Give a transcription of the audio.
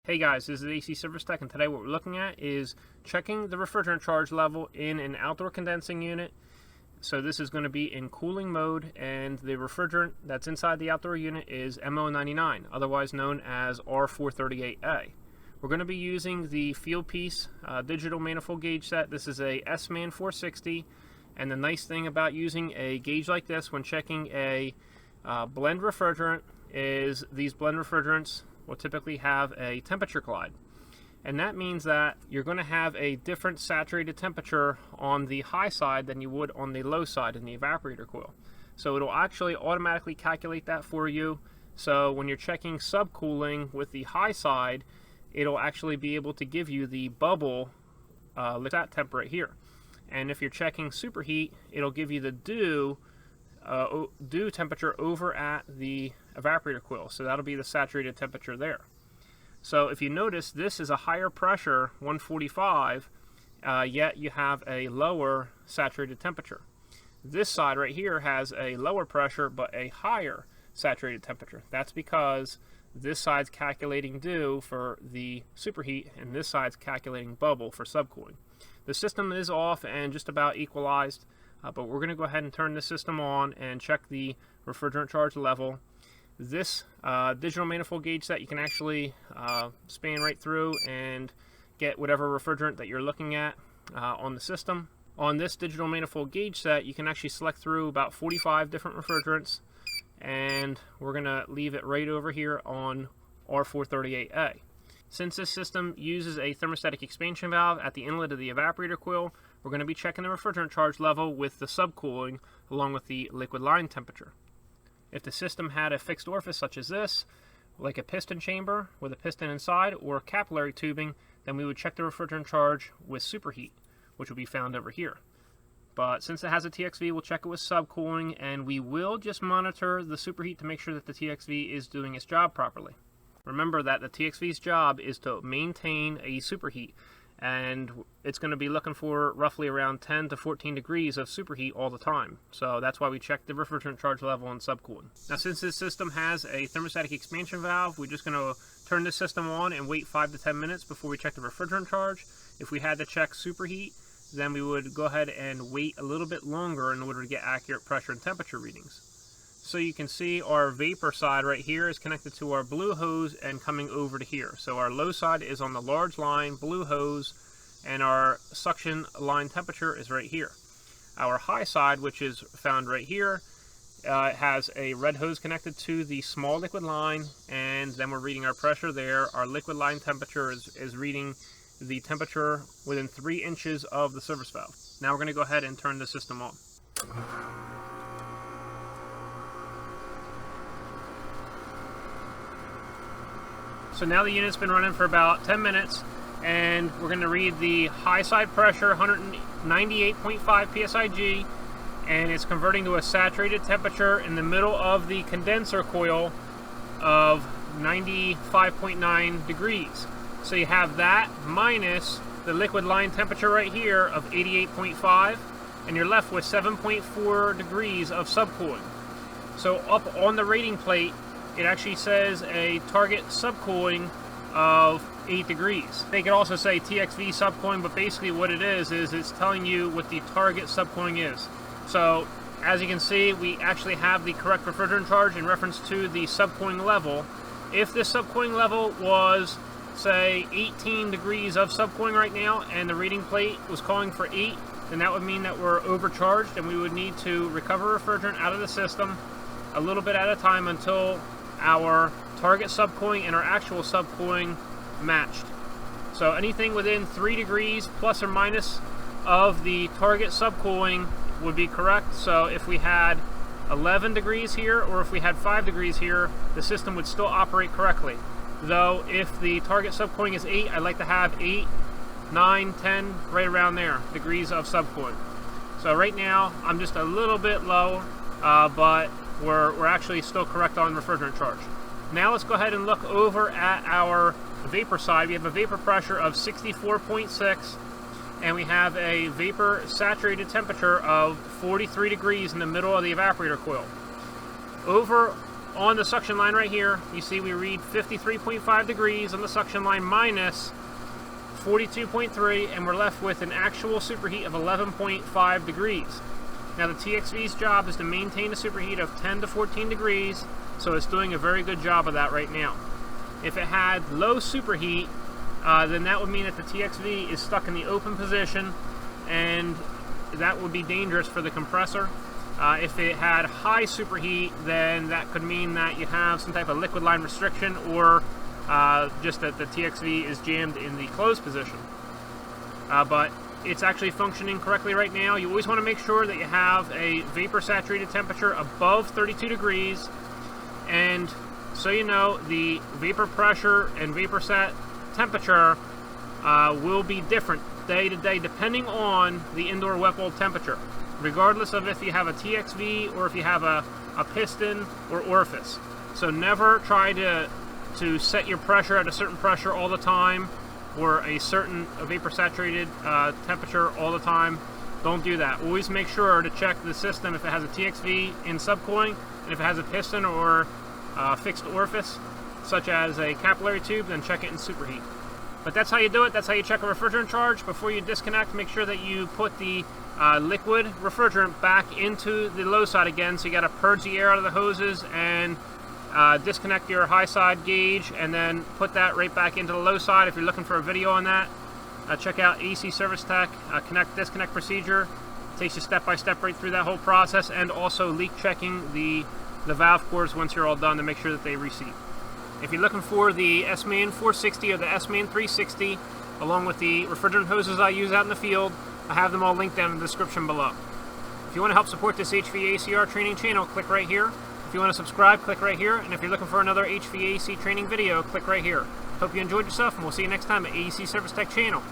Hey guys, this is AC ServiceTech, and today what we're looking at is checking the refrigerant charge level in an outdoor condensing unit. So this is going to be in cooling mode, and the refrigerant that's inside the outdoor unit is MO99, otherwise known as R438A. We're going to be using the Fieldpiece digital manifold gauge set. This is a SMAN460, and the nice thing about using a gauge like this when checking a blend refrigerant is these blend refrigerants will typically have a temperature glide, and that means that you're going to have a different saturated temperature on the high side than you would on the low side in the evaporator coil. So it'll actually automatically calculate that for you. So when you're checking subcooling with the high side, it'll actually be able to give you the bubble that temp right here. And if you're checking superheat, it'll give you the dew temperature over at the evaporator coil, so that'll be the saturated temperature there. So if you notice, this is a higher pressure 145, yet you have a lower saturated temperature. This side right here has a lower pressure but a higher saturated temperature. That's because this side's calculating dew for the superheat and this side's calculating bubble for subcooling. The system is off and just about equalized, but we're going to go ahead and turn the system on and check the refrigerant charge level. This digital manifold gauge set, you can actually span right through and get whatever refrigerant that you're looking at on the system. On this digital manifold gauge set, you can actually select through about 45 different refrigerants, and we're going to leave it right over here on R438A. Since this system uses a thermostatic expansion valve at the inlet of the evaporator coil, we're going to be checking the refrigerant charge level with the subcooling along with the liquid line temperature. If the system had a fixed orifice such as this, like a piston chamber with a piston inside or capillary tubing, then we would check the refrigerant charge with superheat, which will be found over here. But since it has a TXV, we'll check it with subcooling, and we will just monitor the superheat to make sure that the TXV is doing its job properly. Remember that the TXV's job is to maintain a superheat, and it's going to be looking for roughly around 10 to 14 degrees of superheat all the time. So that's why we check the refrigerant charge level and subcooling. Now, since this system has a thermostatic expansion valve, we're just going to turn the system on and wait 5 to 10 minutes before we check the refrigerant charge. If we had to check superheat, then we would go ahead and wait a little bit longer in order to get accurate pressure and temperature readings. So you can see our vapor side right here is connected to our blue hose and coming over to here. So our low side is on the large line, blue hose, and our suction line temperature is right here. Our high side, which is found right here, has a red hose connected to the small liquid line, and then we're reading our pressure there. Our liquid line temperature is reading the temperature within 3 inches of the service valve. Now we're going to go ahead and turn the system on. So now the unit's been running for about 10 minutes, and we're going to read the high side pressure, 198.5 psig, and it's converting to a saturated temperature in the middle of the condenser coil of 95.9 degrees. So you have that minus the liquid line temperature right here of 88.5, and you're left with 7.4 degrees of subcooling. So up on the rating plate, it actually says a target subcooling of 8 degrees. They could also say TXV subcooling, but basically what it is it's telling you what the target subcooling is. So as you can see, we actually have the correct refrigerant charge in reference to the subcooling level. If this subcooling level was, say, 18 degrees of subcooling right now, and the reading plate was calling for 8, then that would mean that we're overcharged, and we would need to recover refrigerant out of the system a little bit at a time until our target subcooling and our actual subcooling matched. So anything within 3 degrees plus or minus of the target subcooling would be correct. So if we had 11 degrees here or if we had 5 degrees here, the system would still operate correctly. Though if the target subcooling is 8, I'd like to have 8, 9, 10, right around there, degrees of subcooling. So right now I'm just a little bit low, but we're actually still correct on refrigerant charge. Now let's go ahead and look over at our vapor side. We have a vapor pressure of 64.6, and we have a vapor saturated temperature of 43 degrees in the middle of the evaporator coil. Over on the suction line right here, you see we read 53.5 degrees on the suction line minus 42.3, and we're left with an actual superheat of 11.5 degrees. Now the TXV's job is to maintain a superheat of 10 to 14 degrees, so it's doing a very good job of that right now. If it had low superheat, then that would mean that the TXV is stuck in the open position, and that would be dangerous for the compressor. If it had high superheat, then that could mean that you have some type of liquid line restriction, or just that the TXV is jammed in the closed position. But it's actually functioning correctly right now. You always want to make sure that you have a vapor saturated temperature above 32 degrees, and so you know, the vapor pressure and vapor sat temperature will be different day to day depending on the indoor wet bulb temperature, regardless of if you have a TXV or if you have a piston or orifice. So never try to set your pressure at a certain pressure all the time, or a certain vapor saturated temperature all the time. Don't do that. Always make sure to check the system if it has a TXV in subcooling, and if it has a piston or fixed orifice, such as a capillary tube, then check it in superheat. But that's how you do it. That's how you check a refrigerant charge. Before you disconnect, make sure that you put the liquid refrigerant back into the low side again. So you got to purge the air out of the hoses and disconnect your high side gauge, and then put that right back into the low side. If you're looking for a video on that, check out acservicetech connect disconnect procedure. It takes you step by step right through that whole process, and also leak checking the valve cores once you're all done to make sure that they reseat. If you're looking for the SMAN460 or the SMAN360, along with the refrigerant hoses I use out in the field, I have them all linked down in the description below. If you want to help support this HVACR training channel, click right here. If you want to subscribe, click right here. And if you're looking for another HVAC training video, click right here. Hope you enjoyed yourself, and we'll see you next time at AEC Service Tech channel.